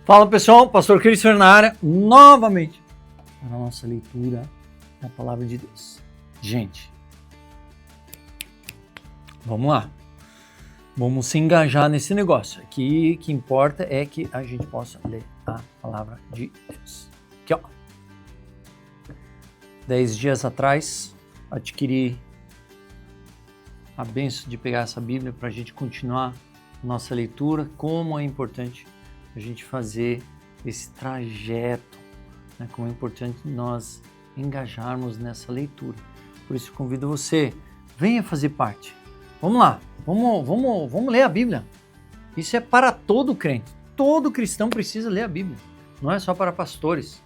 Fala pessoal, Pastor Cristian na área, novamente, para a nossa leitura da Palavra de Deus. Gente, vamos lá, vamos se engajar nesse negócio. Aqui o que importa é que a gente possa ler a Palavra de Deus. Aqui ó, 10 dias atrás, adquiri a bênção de pegar essa Bíblia para a gente continuar nossa leitura, como é importante a gente fazer esse trajeto, né? Como é importante nós engajarmos nessa leitura. Por isso convido você, venha fazer parte. Vamos lá, vamos ler a Bíblia. Isso é para todo crente, todo cristão precisa ler a Bíblia, não é só para pastores,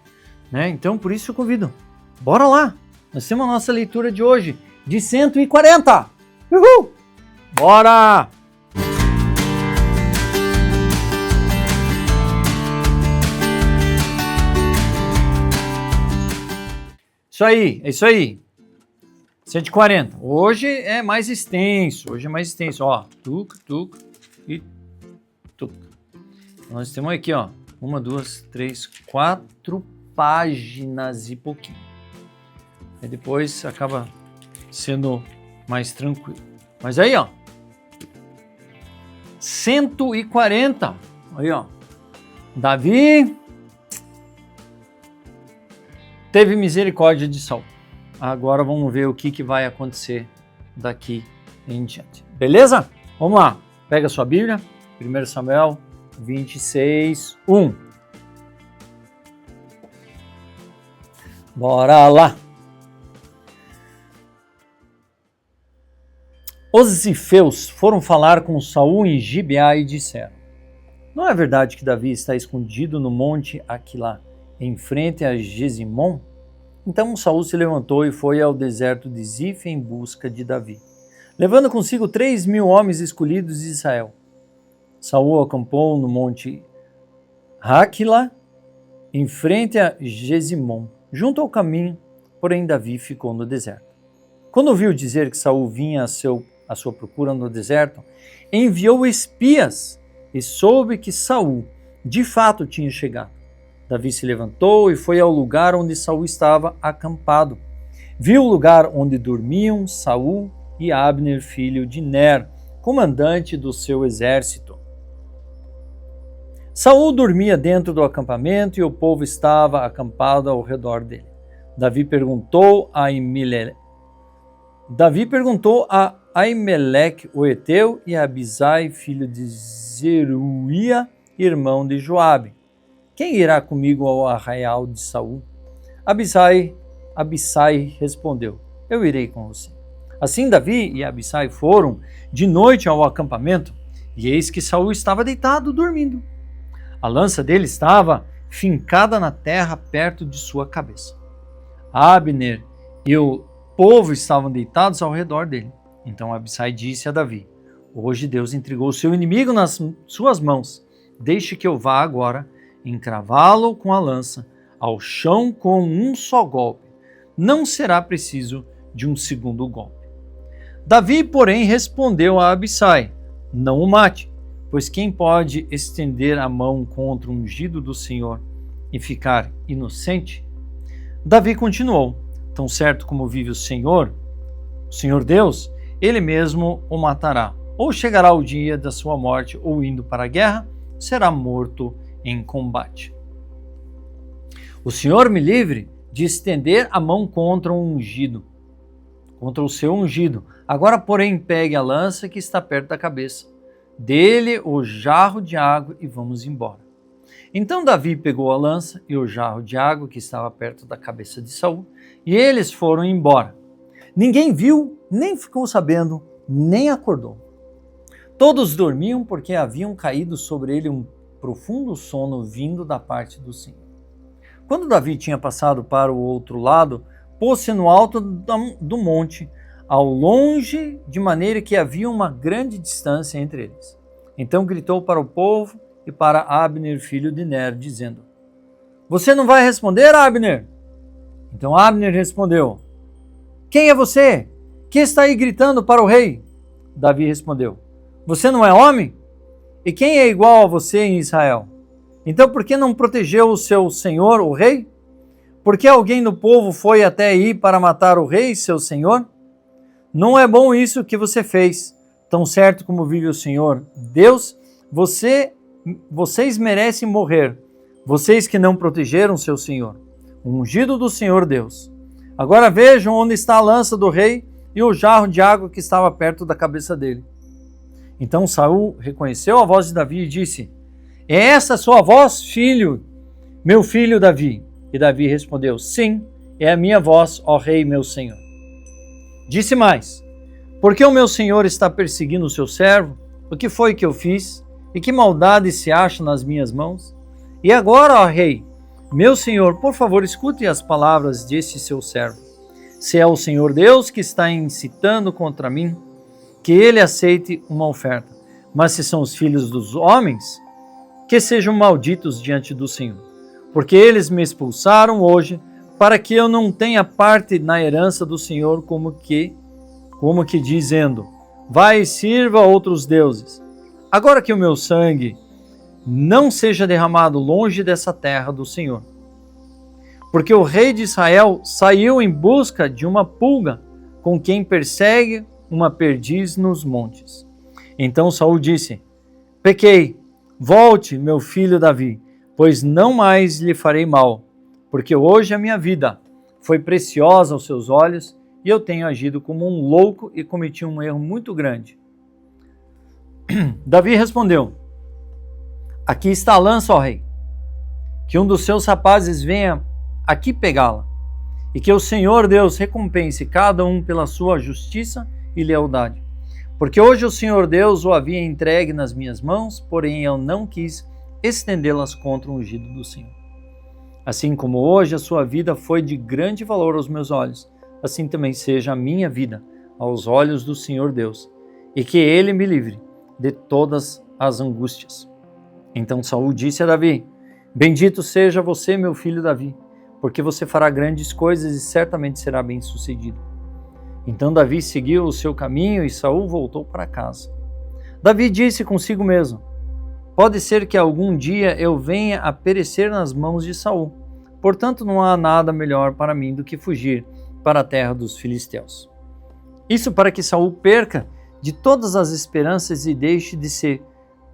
né? Então por isso eu convido, bora lá, nós temos a nossa leitura de hoje, de 140. Uhul! Bora! É isso aí. 140. Hoje é mais extenso, ó. Tuc e tuc. Nós temos aqui, ó, 1, 2, 3, 4 páginas e pouquinho. Aí depois acaba sendo mais tranquilo. Mas aí, ó, 140. Aí, ó. Davi teve misericórdia de Saul. Agora vamos ver o que vai acontecer daqui em diante. Beleza? Vamos lá. Pega a sua Bíblia. 1 Samuel 26, 1. Bora lá. Os zifeus foram falar com Saul em Gibeá e disseram: não é verdade que Davi está escondido no monte Aquilá, em frente a Gesimom? Então Saul se levantou e foi ao deserto de Zif em busca de Davi, levando consigo 3.000 homens escolhidos de Israel. Saul acampou no monte Aquilá, em frente a Gesimom, junto ao caminho, porém Davi ficou no deserto. Quando ouviu dizer que Saul vinha à sua procura no deserto, enviou espias e soube que Saul de fato tinha chegado. Davi se levantou e foi ao lugar onde Saul estava acampado. Viu o lugar onde dormiam Saul e Abner, filho de Ner, comandante do seu exército. Saul dormia dentro do acampamento e o povo estava acampado ao redor dele. Davi perguntou a Aimeleque, o Eteu, e a Abisai, filho de Zeruia, irmão de Joabe: quem irá comigo ao arraial de Saul? Abisai respondeu: eu irei com você. Assim Davi e Abisai foram de noite ao acampamento, e eis que Saul estava deitado dormindo. A lança dele estava fincada na terra perto de sua cabeça. Abner e o povo estavam deitados ao redor dele. Então Abisai disse a Davi: hoje Deus entregou o seu inimigo nas suas mãos. Deixe que eu vá agora encravá-lo com a lança ao chão com um só golpe. Não será preciso de um segundo golpe. Davi, porém, respondeu a Abisai: não o mate, pois quem pode estender a mão contra o ungido do Senhor e ficar inocente? Davi continuou: tão certo como vive o Senhor Deus, ele mesmo o matará. Ou chegará o dia da sua morte, ou indo para a guerra, será morto em combate. O Senhor me livre de estender a mão contra o seu ungido. Agora, porém, pegue a lança que está perto da cabeça, dê-lhe o jarro de água e vamos embora. Então Davi pegou a lança e o jarro de água que estava perto da cabeça de Saul, e eles foram embora. Ninguém viu, nem ficou sabendo, nem acordou. Todos dormiam porque haviam caído sobre ele um profundo sono vindo da parte do Senhor. Quando Davi tinha passado para o outro lado, pôs-se no alto do monte, ao longe, de maneira que havia uma grande distância entre eles. Então gritou para o povo e para Abner, filho de Ner, dizendo: você não vai responder, Abner? Então Abner respondeu: quem é você? Que está aí gritando para o rei? Davi respondeu: você não é homem? E quem é igual a você em Israel? Então por que não protegeu o seu senhor, o rei? Por que alguém do povo foi até aí para matar o rei, seu senhor? Não é bom isso que você fez. Tão certo como vive o Senhor Deus, vocês merecem morrer, vocês que não protegeram seu senhor, o ungido do Senhor Deus. Agora vejam onde está a lança do rei e o jarro de água que estava perto da cabeça dele. Então Saul reconheceu a voz de Davi e disse: é essa a sua voz, filho, meu filho Davi? E Davi respondeu: sim, é a minha voz, ó rei, meu senhor. Disse mais: por que o meu senhor está perseguindo o seu servo? O que foi que eu fiz? E que maldade se acha nas minhas mãos? E agora, ó rei, meu senhor, por favor, escute as palavras desse seu servo. Se é o Senhor Deus que está incitando contra mim, que ele aceite uma oferta. Mas se são os filhos dos homens, que sejam malditos diante do Senhor. Porque eles me expulsaram hoje, para que eu não tenha parte na herança do Senhor, como que dizendo: vai e sirva a outros deuses. Agora que o meu sangue não seja derramado longe dessa terra do Senhor. Porque o rei de Israel saiu em busca de uma pulga, com quem persegue uma perdiz nos montes. Então Saul disse: pequei, volte, meu filho Davi, pois não mais lhe farei mal, porque hoje a minha vida foi preciosa aos seus olhos, e eu tenho agido como um louco e cometi um erro muito grande. Davi respondeu: aqui está a lança, ó rei, que um dos seus rapazes venha aqui pegá-la, e que o Senhor Deus recompense cada um pela sua justiça e lealdade. Porque hoje o Senhor Deus o havia entregue nas minhas mãos, porém eu não quis estendê-las contra o ungido do Senhor. Assim como hoje a sua vida foi de grande valor aos meus olhos, assim também seja a minha vida aos olhos do Senhor Deus, e que ele me livre de todas as angústias. Então Saul disse a Davi: bendito seja você, meu filho Davi, porque você fará grandes coisas e certamente será bem-sucedido. Então Davi seguiu o seu caminho e Saul voltou para casa. Davi disse consigo mesmo: pode ser que algum dia eu venha a perecer nas mãos de Saul. Portanto, não há nada melhor para mim do que fugir para a terra dos filisteus. Isso para que Saul perca de todas as esperanças e deixe de se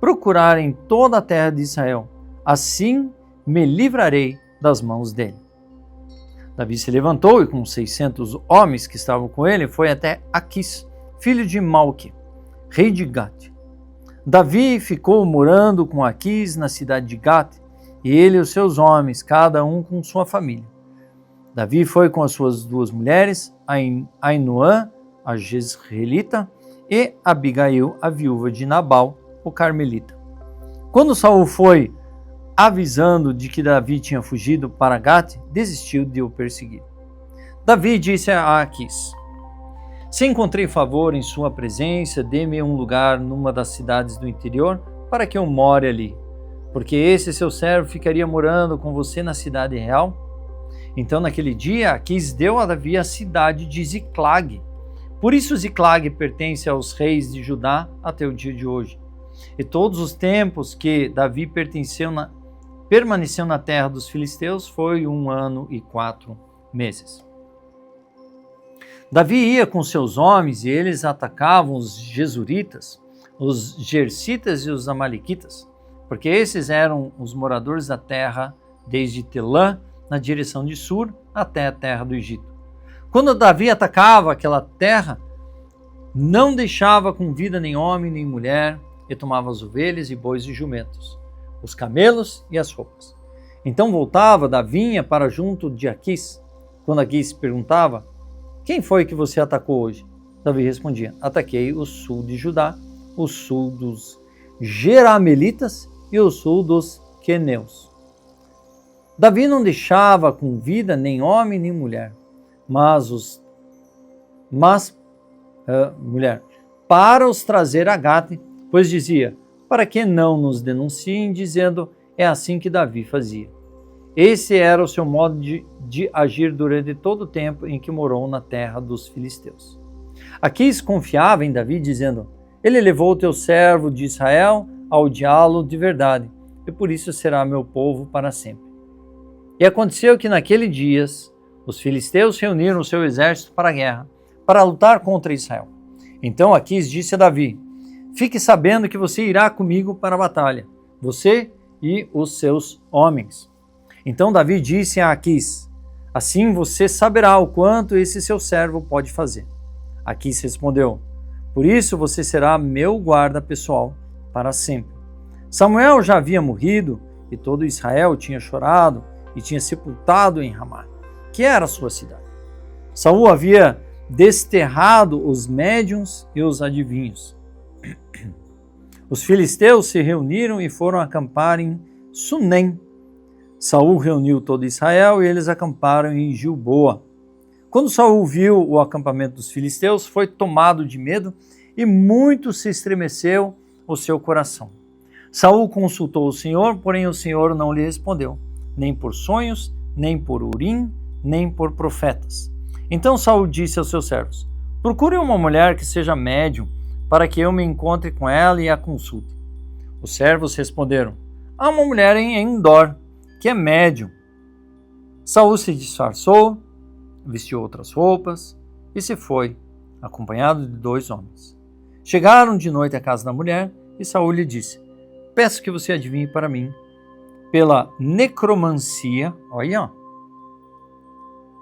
procurar em toda a terra de Israel. Assim me livrarei das mãos dele. Davi se levantou e com 600 homens que estavam com ele foi até Aquis, filho de Malque, rei de Gate. Davi ficou morando com Aquis na cidade de Gate, e ele e os seus homens, cada um com sua família. Davi foi com as suas duas mulheres, Ainoã, a Jezreelita, e Abigail, a viúva de Nabal, o Carmelita. Quando Saul foi avisando de que Davi tinha fugido para Gate, desistiu de o perseguir. Davi disse a Aquis: se encontrei favor em sua presença, dê-me um lugar numa das cidades do interior para que eu more ali, porque esse seu servo ficaria morando com você na cidade real. Então naquele dia Aquis deu a Davi a cidade de Ziclag. Por isso Ziclag pertence aos reis de Judá até o dia de hoje. E todos os tempos que Davi permaneceu na terra dos filisteus foi 1 ano e 4 meses. Davi ia com seus homens e eles atacavam os Gesuritas, os Gersitas e os Amalequitas, porque esses eram os moradores da terra desde Telã, na direção de Sur, até a terra do Egito. Quando Davi atacava aquela terra, não deixava com vida nem homem nem mulher, e tomava as ovelhas e bois e jumentos, os camelos e as roupas. Então voltava da vinha para junto de Aquis. Quando Aquis perguntava: quem foi que você atacou hoje? Davi respondia: ataquei o sul de Judá, o sul dos Jeramelitas e o sul dos Queneus. Davi não deixava com vida nem homem nem mulher, mulher, para os trazer a Gate, pois dizia: para que não nos denunciem, dizendo: é assim que Davi fazia. Esse era o seu modo de agir durante todo o tempo em que morou na terra dos filisteus. Aquis confiava em Davi, dizendo: ele levou o teu servo de Israel ao diálogo de verdade, e por isso será meu povo para sempre. E aconteceu que naqueles dias os filisteus reuniram o seu exército para a guerra, para lutar contra Israel. Então Aquis disse a Davi: fique sabendo que você irá comigo para a batalha, você e os seus homens. Então Davi disse a Aquis: assim você saberá o quanto esse seu servo pode fazer. Aquis respondeu: por isso você será meu guarda pessoal para sempre. Samuel já havia morrido e todo Israel tinha chorado e tinha sepultado em Ramá, que era a sua cidade. Saul havia desterrado os médiuns e os adivinhos. Os filisteus se reuniram e foram acampar em Sunem. Saul reuniu todo Israel e eles acamparam em Gilboa. Quando Saul viu o acampamento dos filisteus, foi tomado de medo e muito se estremeceu o seu coração. Saul consultou o Senhor, porém o Senhor não lhe respondeu, nem por sonhos, nem por Urim, nem por profetas. Então Saul disse aos seus servos: procure uma mulher que seja médium, para que eu me encontre com ela e a consulte. Os servos responderam: há uma mulher em Endor, que é médium. Saul se disfarçou, vestiu outras roupas e se foi, acompanhado de 2 homens. Chegaram de noite à casa da mulher e Saul lhe disse: peço que você adivinhe para mim, pela necromancia, olha,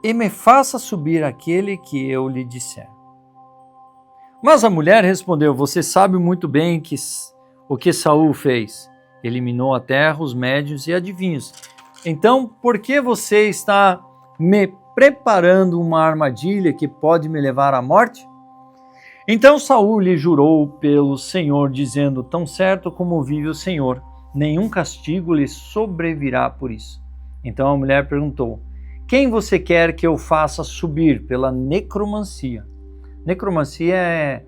e me faça subir aquele que eu lhe disser. Mas a mulher respondeu: você sabe muito bem o que Saul fez. Eliminou a terra, os médiuns e adivinhos. Então, por que você está me preparando uma armadilha que pode me levar à morte? Então Saul lhe jurou pelo Senhor, dizendo: tão certo como vive o Senhor, nenhum castigo lhe sobrevirá por isso. Então a mulher perguntou: quem você quer que eu faça subir pela necromancia? Necromancia é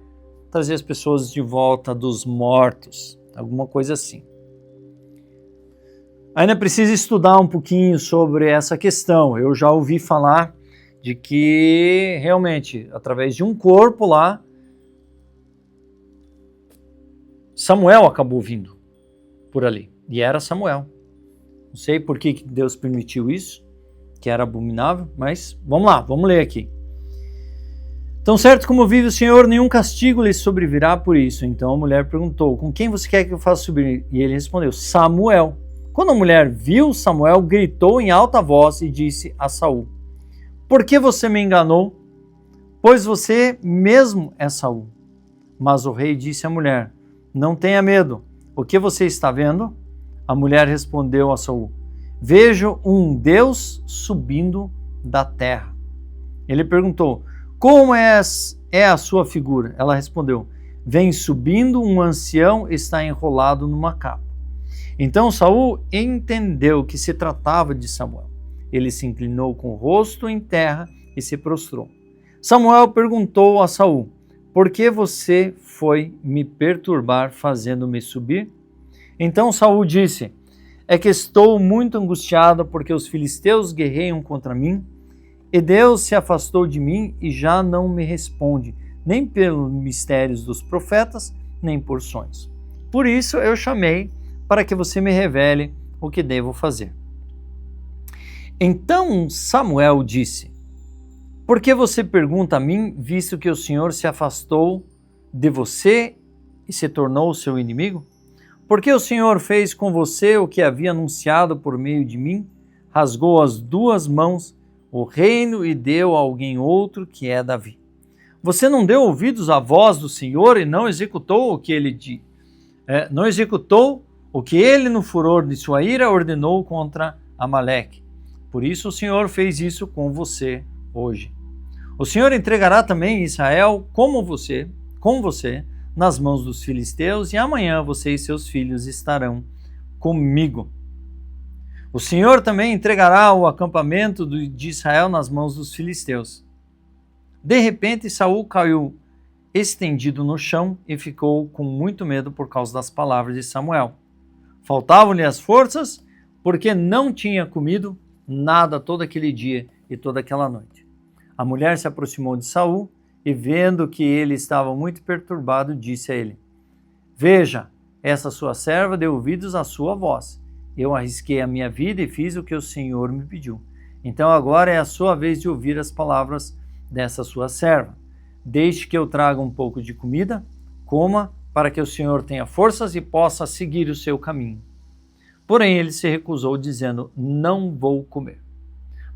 trazer as pessoas de volta dos mortos, alguma coisa assim. Ainda precisa estudar um pouquinho sobre essa questão. Eu já ouvi falar de que realmente, através de um corpo lá, Samuel acabou vindo por ali. E era Samuel. Não sei por que Deus permitiu isso, que era abominável, mas vamos lá, vamos ler aqui. Tão certo como vive o Senhor, nenhum castigo lhe sobrevirá por isso. Então a mulher perguntou: com quem você quer que eu faça subir? E ele respondeu: Samuel. Quando a mulher viu Samuel, gritou em alta voz e disse a Saul: por que você me enganou? Pois você mesmo é Saul. Mas o rei disse à mulher: não tenha medo. O que você está vendo? A mulher respondeu a Saul: vejo um Deus subindo da terra. Ele perguntou: como é a sua figura? Ela respondeu: vem subindo um ancião, está enrolado numa capa. Então Saul entendeu que se tratava de Samuel. Ele se inclinou com o rosto em terra e se prostrou. Samuel perguntou a Saul: por que você foi me perturbar fazendo-me subir? Então Saul disse: é que estou muito angustiado porque os filisteus guerreiam contra mim, e Deus se afastou de mim e já não me responde, nem pelos mistérios dos profetas, nem por sonhos. Por isso eu chamei para que você me revele o que devo fazer. Então Samuel disse: por que você pergunta a mim, visto que o Senhor se afastou de você e se tornou seu inimigo? Porque o Senhor fez com você o que havia anunciado por meio de mim, rasgou as 2 mãos o reino e deu a alguém outro, que é Davi. Você não deu ouvidos à voz do Senhor e não executou o que ele no furor de sua ira ordenou contra Amaleque. Por isso o Senhor fez isso com você hoje. O Senhor entregará também Israel com você, nas mãos dos filisteus, e amanhã você e seus filhos estarão comigo. O Senhor também entregará o acampamento de Israel nas mãos dos filisteus. De repente Saul caiu estendido no chão e ficou com muito medo por causa das palavras de Samuel. Faltavam-lhe as forças, porque não tinha comido nada todo aquele dia e toda aquela noite. A mulher se aproximou de Saul e, vendo que ele estava muito perturbado, disse a ele: veja, essa sua serva deu ouvidos à sua voz, Eu arrisquei a minha vida e fiz o que o Senhor me pediu. Então agora é a sua vez de ouvir as palavras dessa sua serva. Deixe que eu traga um pouco de comida, coma, para que o Senhor tenha forças e possa seguir o seu caminho. Porém ele se recusou, dizendo, não vou comer.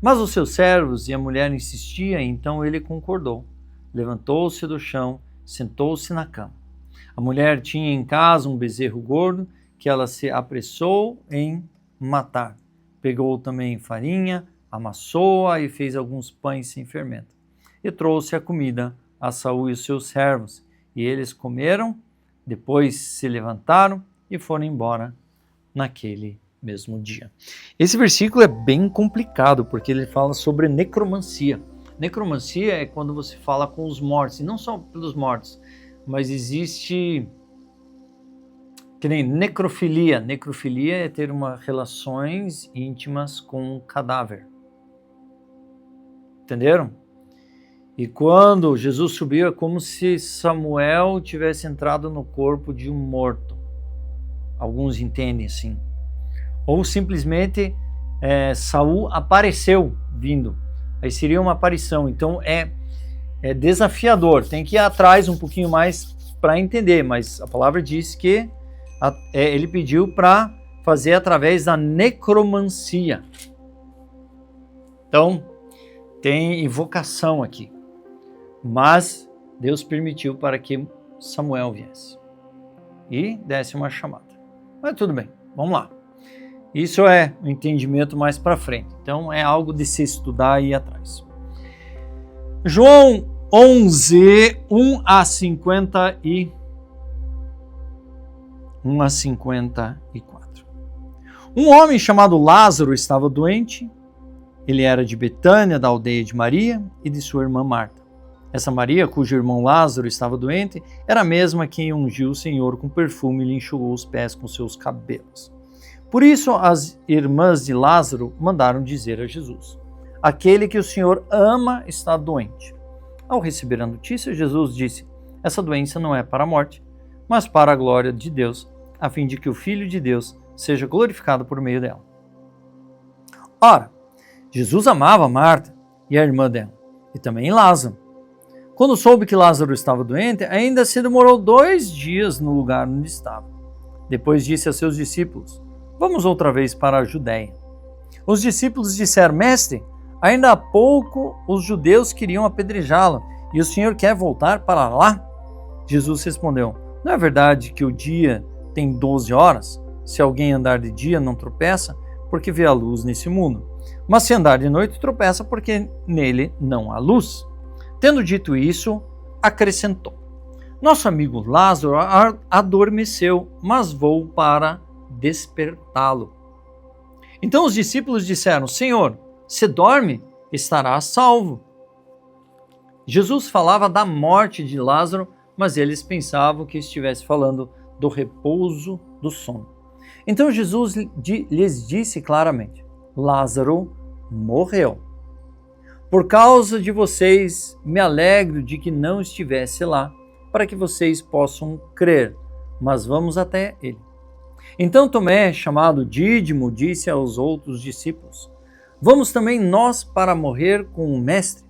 Mas os seus servos e a mulher insistiam, então ele concordou. Levantou-se do chão, sentou-se na cama. A mulher tinha em casa um bezerro gordo, que ela se apressou em matar. Pegou também farinha, amassou-a e fez alguns pães sem fermento. E trouxe a comida a Saul e os seus servos. E eles comeram, depois se levantaram e foram embora naquele mesmo dia. Esse versículo é bem complicado, porque ele fala sobre necromancia. Necromancia é quando você fala com os mortos, e não só pelos mortos, mas existe que nem necrofilia. Necrofilia é ter relações íntimas com um cadáver. Entenderam? E quando Jesus subiu, é como se Samuel tivesse entrado no corpo de um morto. Alguns entendem assim. Ou simplesmente Saul apareceu vindo. Aí seria uma aparição. Então é desafiador. Tem que ir atrás um pouquinho mais para entender. Mas a palavra diz que ele pediu para fazer através da necromancia. Então tem invocação aqui. Mas Deus permitiu para que Samuel viesse e desse uma chamada. Mas tudo bem, vamos lá. Isso é um entendimento mais para frente. Então é algo de se estudar e ir atrás. João 11, 1 a 54. Um homem chamado Lázaro estava doente. Ele era de Betânia, da aldeia de Maria e de sua irmã Marta. Essa Maria, cujo irmão Lázaro estava doente, era a mesma quem ungiu o Senhor com perfume e lhe enxugou os pés com seus cabelos. Por isso, as irmãs de Lázaro mandaram dizer a Jesus: aquele que o Senhor ama está doente. Ao receber a notícia, Jesus disse: essa doença não é para a morte, mas para a glória de Deus, a fim de que o Filho de Deus seja glorificado por meio dela. Ora, Jesus amava Marta e a irmã dela, e também Lázaro. Quando soube que Lázaro estava doente, ainda se demorou 2 dias no lugar onde estava. Depois disse a seus discípulos: vamos outra vez para a Judéia. Os discípulos disseram: mestre, ainda há pouco os judeus queriam apedrejá-lo, e o Senhor quer voltar para lá? Jesus respondeu: não é verdade que o dia tem 12 horas? Se alguém andar de dia, não tropeça, porque vê a luz nesse mundo. Mas se andar de noite, tropeça, porque nele não há luz. Tendo dito isso, acrescentou: nosso amigo Lázaro adormeceu, mas vou para despertá-lo. Então os discípulos disseram: Senhor, se dorme, estará salvo. Jesus falava da morte de Lázaro, mas eles pensavam que estivesse falando do repouso do sono. Então Jesus lhes disse claramente: Lázaro morreu. Por causa de vocês, me alegro de que não estivesse lá, para que vocês possam crer, mas vamos até ele. Então Tomé, chamado Dídimo, disse aos outros discípulos: vamos também nós para morrer com o mestre?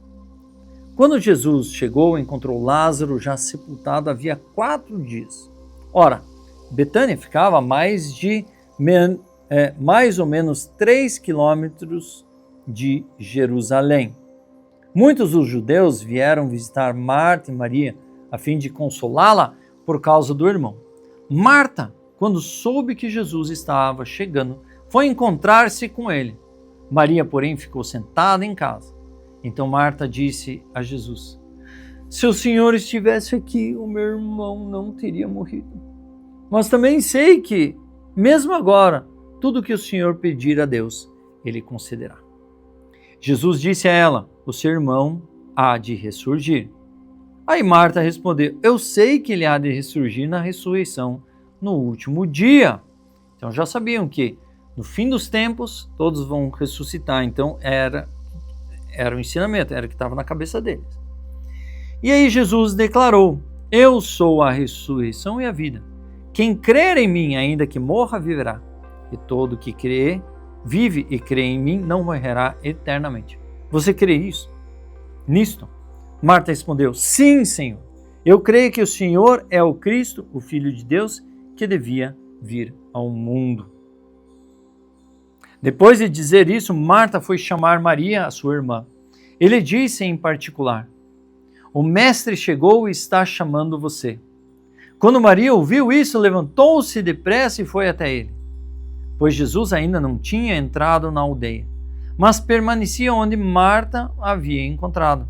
Quando Jesus chegou, encontrou Lázaro já sepultado havia 4 dias. Ora, Betânia ficava a mais ou menos 3 quilômetros de Jerusalém. Muitos dos judeus vieram visitar Marta e Maria a fim de consolá-la por causa do irmão. Marta, quando soube que Jesus estava chegando, foi encontrar-se com ele. Maria, porém, ficou sentada em casa. Então Marta disse a Jesus: se o Senhor estivesse aqui, o meu irmão não teria morrido. Mas também sei que, mesmo agora, tudo que o Senhor pedir a Deus, ele concederá. Jesus disse a ela: o seu irmão há de ressurgir. Aí Marta respondeu: eu sei que ele há de ressurgir na ressurreição no último dia. Então já sabiam que no fim dos tempos todos vão ressuscitar. Então era o ensinamento, era o que estava na cabeça deles. E aí Jesus declarou: eu sou a ressurreição e a vida. Quem crer em mim, ainda que morra, viverá. e todo que crê, vive e crê em mim, não morrerá eternamente. Você crê nisto? Marta respondeu, sim, Senhor. Eu creio que o Senhor é o Cristo, o Filho de Deus, que devia vir ao mundo. Depois de dizer isso, Marta foi chamar Maria, a sua irmã. Ele disse em particular, o Mestre chegou e está chamando você. Quando Maria ouviu isso, levantou-se depressa e foi até ele, pois Jesus ainda não tinha entrado na aldeia, mas permanecia onde Marta havia encontrado.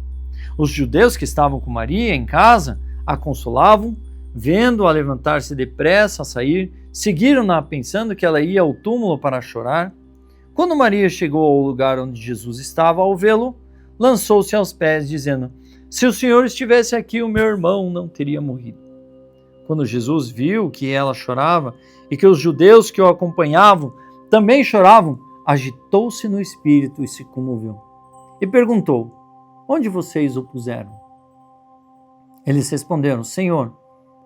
Os judeus que estavam com Maria em casa a consolavam, vendo-a levantar-se depressa a sair, seguiram-na pensando que ela ia ao túmulo para chorar. Quando Maria chegou ao lugar onde Jesus estava, ao vê-lo, lançou-se aos pés, dizendo, se o Senhor estivesse aqui, o meu irmão não teria morrido. Quando Jesus viu que ela chorava e que os judeus que o acompanhavam também choravam, agitou-se no espírito e se comoveu. E perguntou, onde vocês o puseram? Eles responderam, Senhor,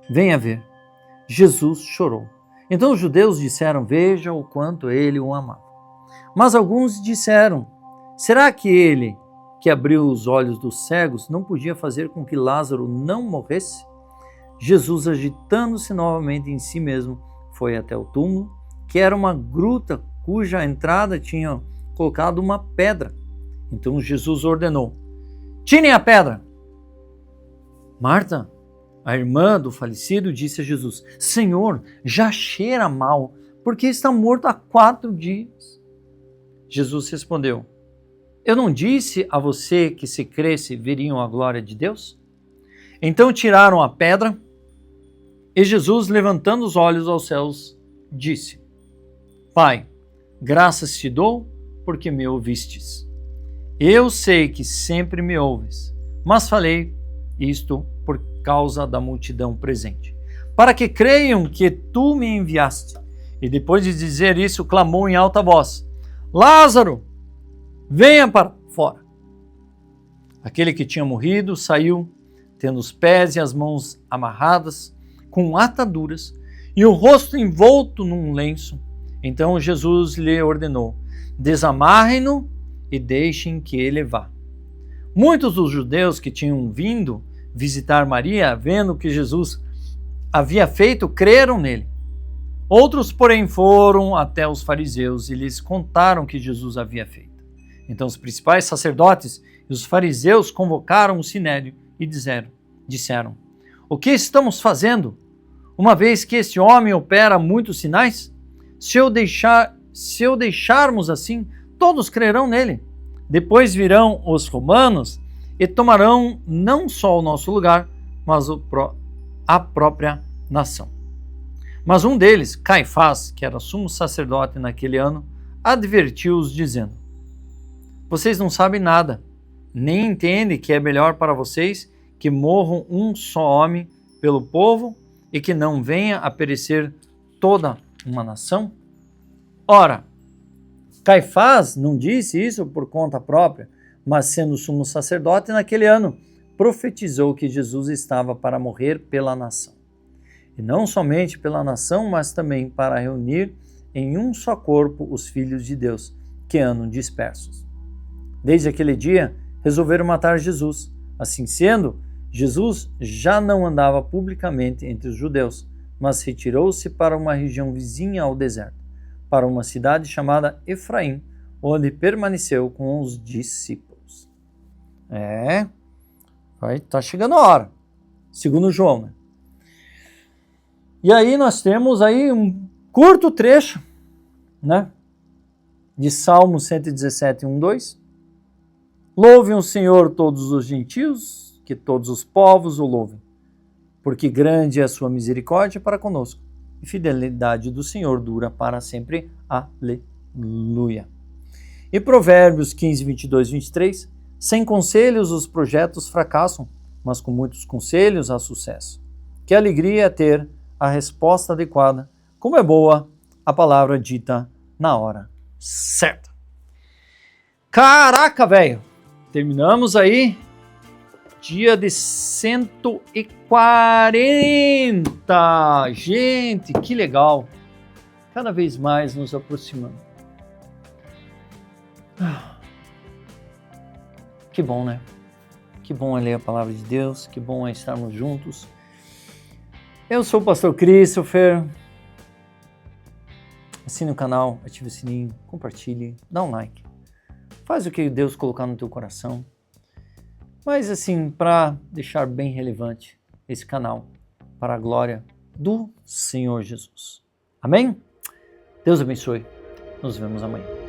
venha ver. Jesus chorou. Então os judeus disseram, veja o quanto ele o amava. Mas alguns disseram, será que ele, que abriu os olhos dos cegos, não podia fazer com que Lázaro não morresse? Jesus, agitando-se novamente em si mesmo, foi até o túmulo, que era uma gruta cuja entrada tinha colocado uma pedra. Então Jesus ordenou, tirem a pedra. Marta, a irmã do falecido, disse a Jesus, Senhor, já cheira mal, porque está morto há 4 dias. Jesus respondeu, eu não disse a você que se cresce veriam a glória de Deus? Então tiraram a pedra e Jesus, levantando os olhos aos céus, disse, Pai, graças te dou porque me ouvistes. Eu sei que sempre me ouves, mas falei isto por causa da multidão presente, para que creiam que tu me enviaste. E depois de dizer isso, clamou em alta voz, Lázaro, venha para fora. Aquele que tinha morrido saiu, tendo os pés e as mãos amarradas, com ataduras, e o rosto envolto num lenço. Então Jesus lhe ordenou, desamarrem-no e deixem que ele vá. Muitos dos judeus que tinham vindo visitar Maria, vendo o que Jesus havia feito, creram nele. Outros, porém, foram até os fariseus e lhes contaram o que Jesus havia feito. Então os principais sacerdotes e os fariseus convocaram o sinédrio e disseram, o que estamos fazendo? Uma vez que este homem opera muitos sinais? Se eu deixarmos assim, todos crerão nele. Depois virão os romanos e tomarão não só o nosso lugar, mas a própria nação. Mas um deles, Caifás, que era sumo sacerdote naquele ano, advertiu-os dizendo, vocês não sabem nada, nem entendem que é melhor para vocês que morram um só homem pelo povo e que não venha a perecer toda uma nação? Ora, Caifás não disse isso por conta própria, mas sendo sumo sacerdote naquele ano, profetizou que Jesus estava para morrer pela nação. E não somente pela nação, mas também para reunir em um só corpo os filhos de Deus, que andam dispersos. Desde aquele dia, resolveram matar Jesus. Assim sendo, Jesus já não andava publicamente entre os judeus, mas retirou-se para uma região vizinha ao deserto, para uma cidade chamada Efraim, onde permaneceu com os discípulos. Tá chegando a hora, segundo João, né? E aí nós temos aí um curto trecho, né, de Salmo 117, 1, 2. Louvem o Senhor todos os gentios, que todos os povos o louvem, porque grande é a sua misericórdia para conosco, e fidelidade do Senhor dura para sempre. Aleluia. E Provérbios 15, 22, 23. Sem conselhos os projetos fracassam, mas com muitos conselhos há sucesso. Que alegria é ter a resposta adequada, como é boa a palavra dita na hora certa. Caraca, velho! Terminamos aí dia de 140. Gente, que legal! cada vez mais nos aproximando. Que bom, né? Que bom é ler a palavra de Deus, que bom é estarmos juntos. Eu sou o pastor Christopher. Assine o canal, ative o sininho, compartilhe, dá um like. Faz o que Deus colocar no teu coração. Mas assim, para deixar bem relevante esse canal para a glória do Senhor Jesus. Amém? Deus abençoe. Nos vemos amanhã.